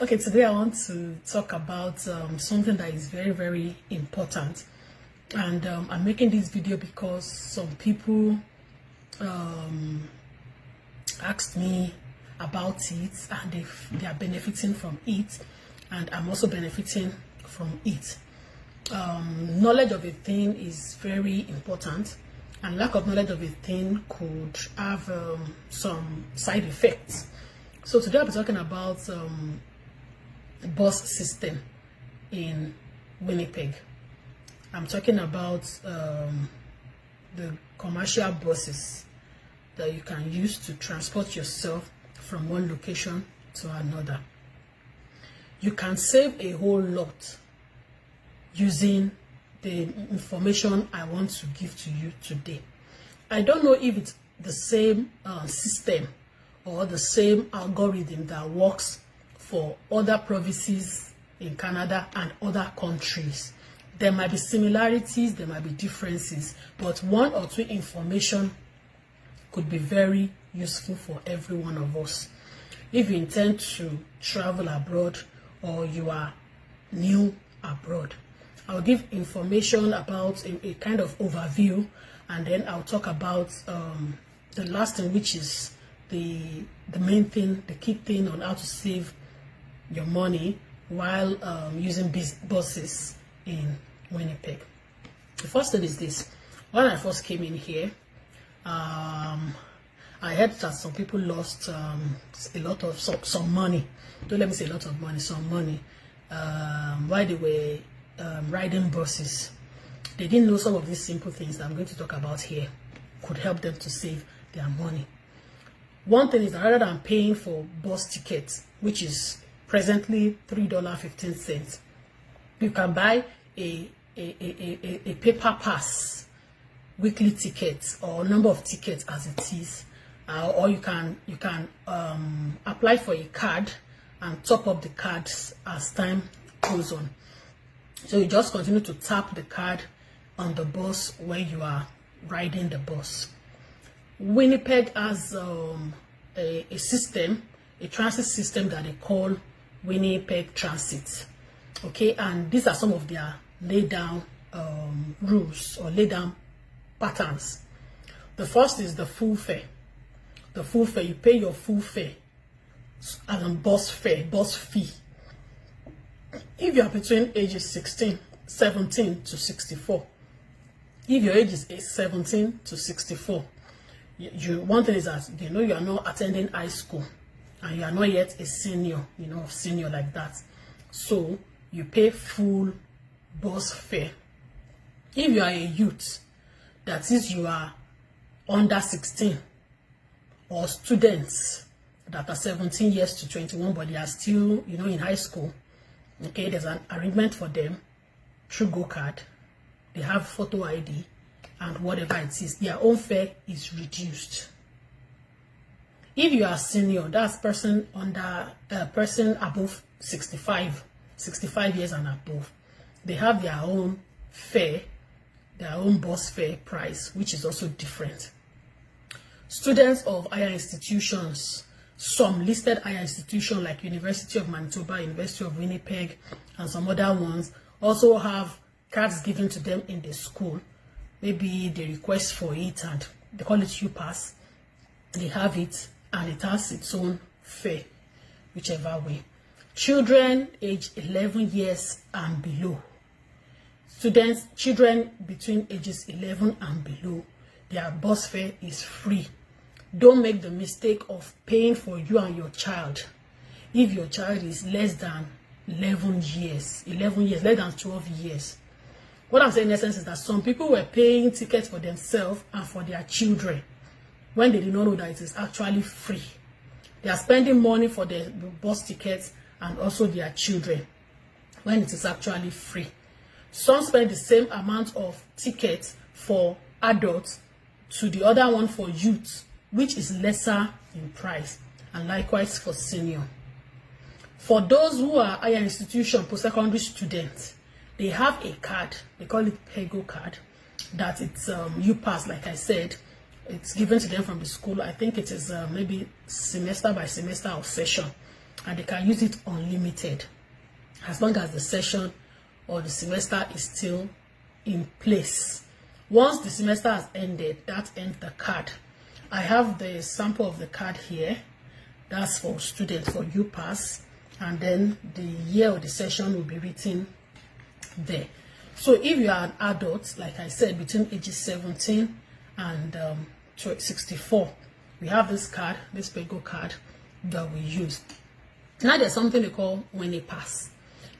Okay, today I want to talk about something that is very, very important. And I'm making this video because some people asked me about it, and they are benefiting from it, and I'm also benefiting from it. Knowledge of a thing is very important, and lack of knowledge of a thing could have some side effects. So today I'll be talking about bus system in Winnipeg. I'm talking about the commercial buses that you can use to transport yourself from one location to another. You can save a whole lot using the information I want to give to you today. I don't know if it's the same system or the same algorithm that works for other provinces in Canada and other countries. There might be similarities, there might be differences, but one or two information could be very useful for every one of us. If you intend to travel abroad or you are new abroad, I'll give information about a kind of overview, and then I'll talk about the last thing, which is the main thing, the key thing on how to save your money while using buses in Winnipeg. The first thing is this. When I first came in here, I heard that some people lost a lot of some money. Don't let me say a lot of money, some money, while they were riding buses. They didn't know some of these simple things that I'm going to talk about here could help them to save their money. One thing is that rather than paying for bus tickets, which is presently $3.15, you can buy a paper pass, weekly ticket, or number of tickets as it is, or you can apply for a card and top up the cards as time goes on. So you just continue to tap the card on the bus when you are riding the bus. Winnipeg has a system, a transit system that they call Winnipeg Transit. Okay, and these are some of their laid down rules or laid down patterns. The first is the full fare. The full fare, you pay your full fare as a bus fare, bus fee. If you are between ages 17 to 64, if your age is 17 to 64, one thing is that you know you are not attending high school and you are not yet a senior, senior like that. So you pay full bus fare. If you are a youth, that is, you are under 16, or students that are 17 years to 21, but they are still, in high school. Okay, there's an arrangement for them through Go Card. They have photo ID, and whatever it is, their own fare is reduced. If you are senior, that's person above 65 years and above, they have their own fare, their own bus fare price, which is also different. Students of higher institutions, some listed higher institutions like University of Manitoba, University of Winnipeg, and some other ones also have cards given to them in the school. Maybe they request for it and they call it U-Pass. They have it and it has its own fare, whichever way. Children aged 11 years and below. Children between ages 11 and below, their bus fare is free. Don't make the mistake of paying for you and your child if your child is less than 11 years, less than 12 years. What I'm saying in essence is that some people were paying tickets for themselves and for their children when they did not know that it is actually free. They are spending money for the bus tickets and also their children when it is actually free. Some spend the same amount of tickets for adults to the other one for youth, which is lesser in price, and likewise for senior. For those who are higher institution, post-secondary students, they have a card, they call it PEGO card, that it's U-Pass, like I said. It's given to them from the school. I think it is maybe semester by semester or session. and they can use it unlimited as long as the session or the semester is still in place. Once the semester has ended, that ends the card. I have the sample of the card here. That's for students, for UPass, and then the year of the session will be written there. So if you are an adult, like I said, between ages 17 and 64, we have this card, this Pego card that we use. Now there's something they call Winnipeg.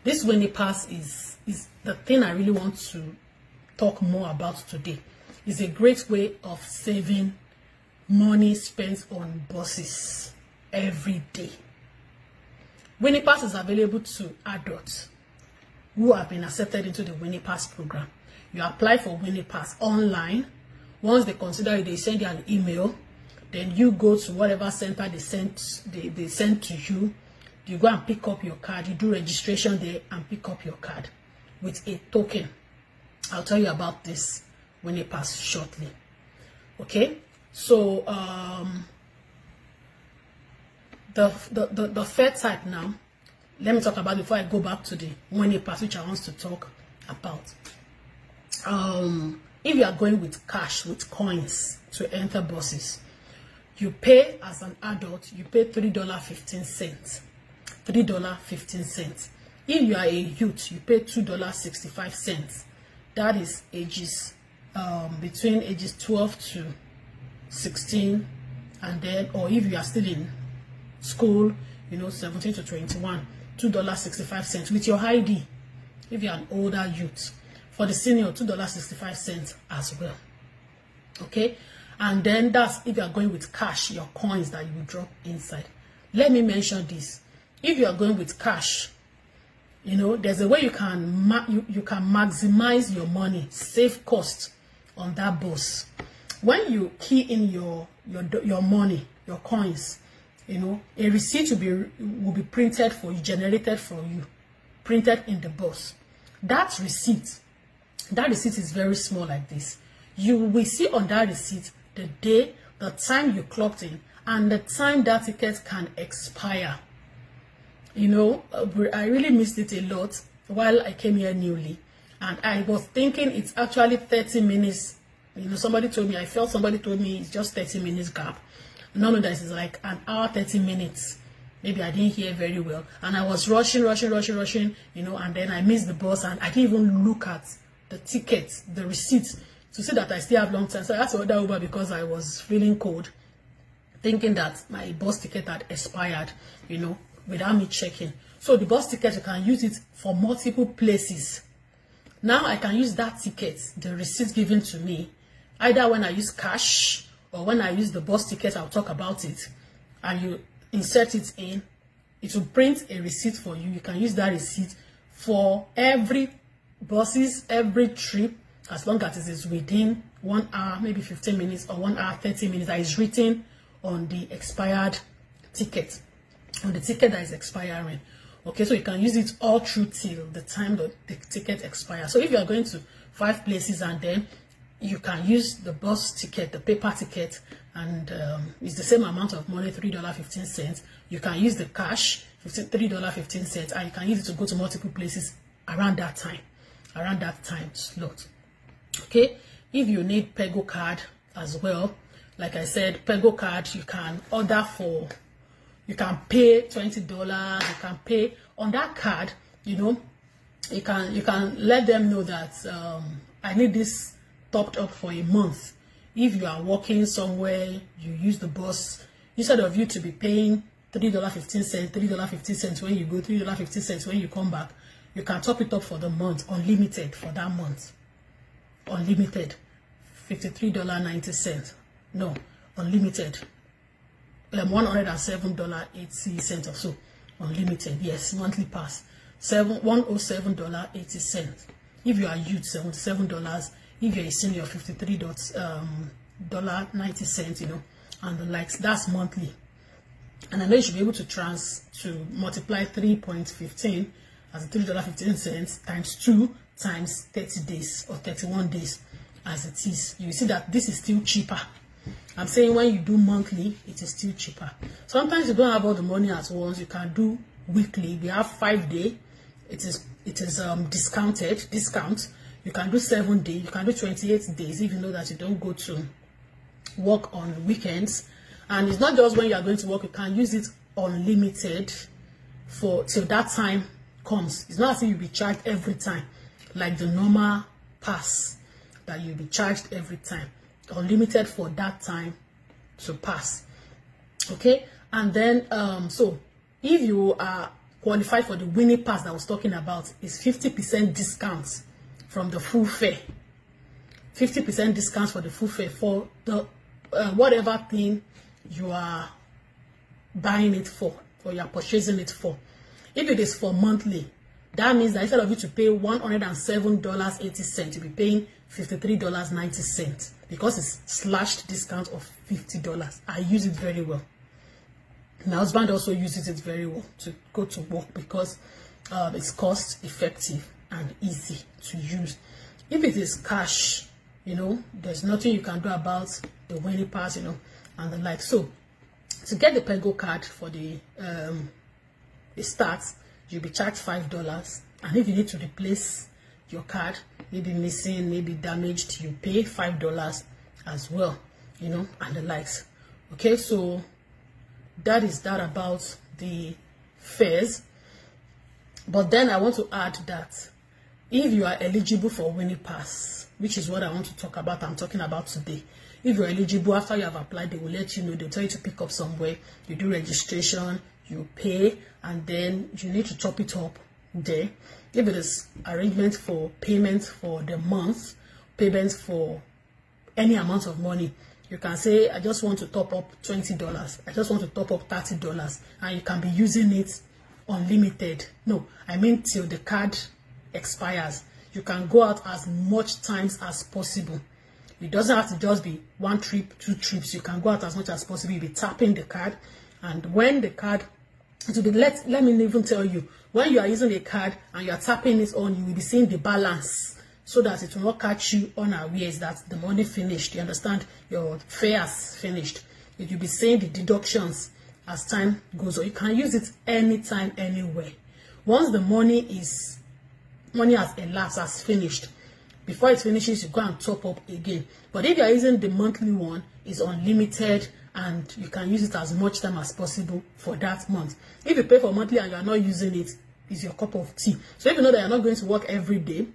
This Winnipeg is the thing I really want to talk more about today. It's a great way of saving money spent on buses every day. Winnipeg is available to adults who have been accepted into the Winnipeg program. You apply for Winnipeg online. Once they consider it, they send you an email. Then you go to whatever center they send to you. You go and pick up your card. You do registration there and pick up your card with a token. I'll tell you about this Winnipeg shortly. Okay, so the fare type now. Let me talk about it before I go back to the Winnipeg, which I want to talk about. If you are going with cash, with coins to enter buses, you pay as an adult, you pay $3.15. $3.15. If you are a youth, you pay $2.65. That is ages between ages 12 to 16, and then, or if you are still in school, 17 to 21, $2.65 with your ID. If you're an older youth, for the senior, $2.65 as well. Okay, and then that's if you are going with cash, your coins that you will drop inside. Let me mention this: if you are going with cash, there's a way you can you can maximize your money, save cost on that bus. When you key in your money, your coins, a receipt will be printed for you, generated for you, printed in the bus. That receipt is very small like this. You will see on that receipt the day, the time you clocked in, and the time that ticket can expire. I really missed it a lot while I came here newly, and I was thinking it's actually 30 minutes. Somebody told me it's just 30 minutes gap. None of that is like an hour, 30 minutes. Maybe I didn't hear very well. And I was rushing, and then I missed the bus, and I didn't even look at the ticket, the receipt, to see that I still have long time. So I had to order Uber because I was feeling cold, thinking that my bus ticket had expired, without me checking. So the bus ticket, you can use it for multiple places. Now I can use that ticket, the receipt given to me, either when I use cash, or when I use the bus ticket. I'll talk about it, and you insert it in, it will print a receipt for you. You can use that receipt for every buses, every trip, as long as it is within 1 hour, maybe 15 minutes, or 1 hour, 30 minutes, that is written on the expired ticket, on the ticket that is expiring. Okay, so you can use it all through till the time that the ticket expires. So if you are going to 5 places, and then you can use the bus ticket, the paper ticket, and it's the same amount of money, $3.15. You can use the cash, $3.15, and you can use it to go to multiple places around that time slot. Okay, if you need Pego card as well, like I said, Pego card, you can order for, you can pay $20, you can pay on that card. You can let them know that I need this topped up for a month. If you are working somewhere, you use the bus, instead of you to be paying $3.15 when you go, $3.50 when you come back, you can top it up for the month, unlimited for that month. Unlimited, $53.90. No, unlimited, $107.80 or so. Unlimited, yes, monthly pass, $107.80. If you are youth, $77. If you're a senior, $53.90, and the likes. That's monthly. And I know you should be able to multiply 3.15 as $3.15 times 2 times 30 days or 31 days as it is. You see that this is still cheaper I'm saying when you do monthly, it is still cheaper. Sometimes you don't have all the money at once. You can do weekly. We have 5 day. It is discount. You can do 7 days. You can do 28 days, even though that you don't go to work on weekends. And it's not just when you are going to work. You can use it unlimited for till that time comes. It's not as if you'll be charged every time like the normal pass that you'll be charged every time. Unlimited for that time to pass. Okay, and then so if you are qualified for the winning pass that I was talking about, is 50% discounts from the full fare. 50% discounts for the full fare for the whatever thing you are buying it for, or you are purchasing it for. If it is for monthly, that means that instead of you to pay $107.80, you'll be paying $53.90 because it's slashed discount of $50. I use it very well. My husband also uses it very well to go to work because it's cost effective and easy to use. If it is cash, you know, there's nothing you can do about the winning pass, you know, and the like. So to get the Pego card for the start, you'll be charged $5, and if you need to replace your card, maybe missing, maybe damaged, you pay $5 as well, you know, and the likes. Okay, so that is that about the fares. But then I want to add that if you are eligible for winning pass, which is what I want to talk about, I'm talking about today. If you're eligible, after you have applied, they will let you know. They'll tell you to pick up somewhere. You do registration, you pay, and then you need to chop it up there. If it is arrangement for payment for the month, payments for any amount of money, you can say, I just want to top up $20. I just want to top up $30, and you can be using it unlimited. No, I mean till the card expires. You can go out as much times as possible. It doesn't have to just be 1 trip, 2 trips. You can go out as much as possible. You'll be tapping the card, and when the card, it will be, let me even tell you, when you are using the card and you are tapping it on, you will be seeing the balance, so that it will not catch you unawares that the money finished. You understand? Your fare has finished. You'll be seeing the deductions as time goes on. You can use it anytime, anywhere. Once the money has elapsed, has finished, before it finishes, you go and top up again. But if you are using the monthly one, it's unlimited, and you can use it as much time as possible for that month. If you pay for monthly and you are not using it, it's your cup of tea. So if you know that you're not going to work every day,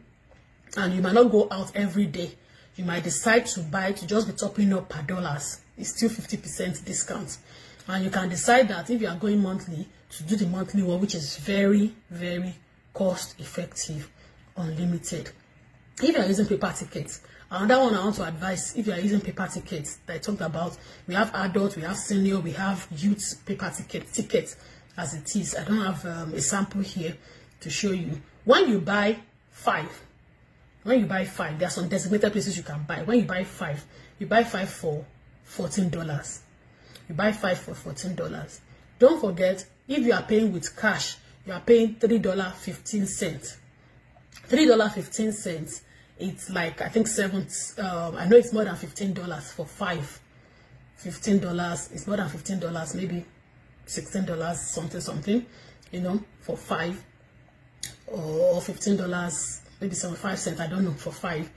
and you might not go out every day, you might decide to buy, to just be topping up per $. It's still 50% discount. And you can decide that if you are going monthly, to do the monthly one, which is very, very cost effective, unlimited. If you are using paper tickets, another one I want to advise, if you are using paper tickets that I talked about, we have adult, we have senior, we have youth paper tickets as it is. I don't have a sample here to show you. When you buy 5, there are some designated places you can buy. When you buy 5, you buy 5 for $14. You buy 5 for $14. Don't forget, if you are paying with cash, you are paying $3.15. $3.15. It's like, I think I know it's more than $15 for 5. $15. It's more than $15. Maybe $16, something. You know, for 5, or $15. Maybe 75 cents, I don't know, for 5.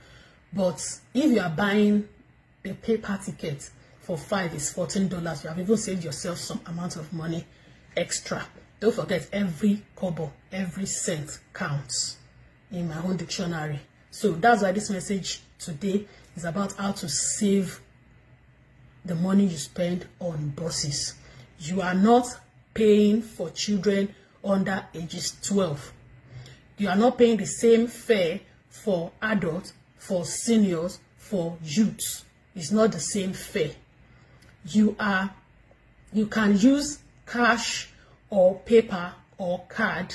But if you are buying the paper ticket for 5, is $14. You have even saved yourself some amount of money extra. Don't forget, every kobo, every cent counts in my own dictionary. So that's why this message today is about how to save the money you spend on buses. You are not paying for children under ages 12. You are not paying the same fare for adults, for seniors, for youths. It's not the same fare. You can use cash or paper or card.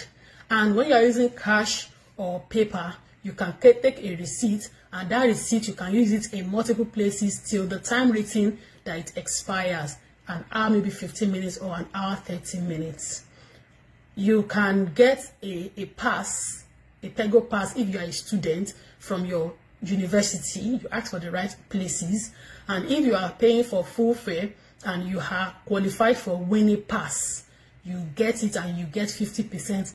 And when you are using cash or paper, you can take a receipt, and that receipt you can use it in multiple places till the time written that it expires, an hour, maybe 15 minutes, or an hour 30 minutes. You can get a pass, a Pego pass, if you are a student, from your university, you ask for the right places, and if you are paying for full fare and you are qualified for Winnipeg, you get it and you get 50%